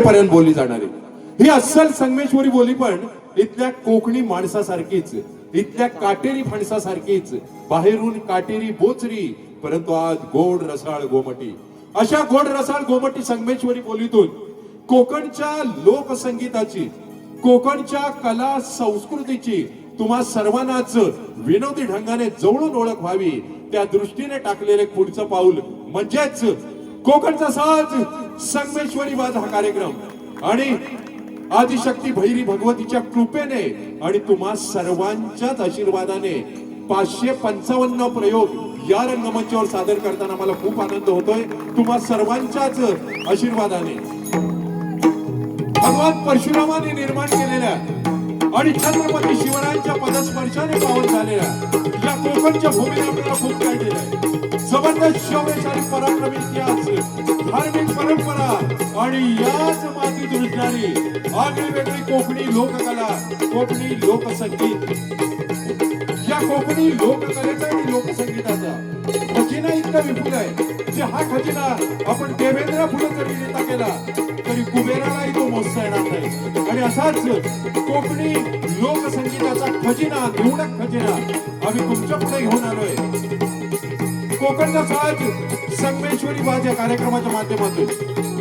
शेवटपर्यंत बोलली जाणारी ही अस्सल संगमेश्वरी बोली पण इथल्या कोकणी माणसासारखीच, इथल्या काटेरी फणसासारखीच, बाहेरून काटेरी बोचरी परंतु आज गोड रसाळ गोमटी, अशा गोड रसाळ गोमटी संगमेश्वरी बोलीतून कोकणच्या लोकसंगीताची, कोकणच्या कला संस्कृतीची तुम्हा सर्वांनाच विनोदी ढंगाने जवळून ओळख व्हावी त्या दृष्टीने टाकलेले पुढचं पाऊल म्हणजेच कोकणचा साज संगमेश्वरी वाद हा कार्यक्रम आणि आदिशक्ती भैरी भगवतीच्या कृपेने आणि तुम्हा सर्वांच्याच आशीर्वादाने 555 प्रयोग या रंगमंचावर सादर करताना मला खूप आनंद होतोय. तुम्हा सर्वांच्याच आशीर्वादाने भगवान परशुरामाने निर्माण केलेल्या आणि छत्रपती शिवरायांच्या पदस्पर्शाने पावन झालेल्या या कोकणच्या भूमीने आपल्याला खूप काय दिलंय. जबरदस्त शौर्यशाली पराक्रमी इतिहास, धार्मिक परंपरा आणि याच मातीत रुजणारी आगळी वेगळी कोकणी लोककला, कोकणी लोकसंगीत. या कोकणी लोककलेचा आणि लोकसंगीताचा खजिना इतका विपुल आहे की हा खजिना आपण देवेंद्र पुढे जरी नेता केला तरी कुबेरालाही तो मोजता येणार नाही. आणि असाच कोकणी लोकसंगीताचा खजिना, निवडक खजिना आम्ही तुमच्या पुढे घेऊन आलोय. कोकणचा साज संगमेश्वरी वाद या कार्यक्रमाच्या माध्यमातून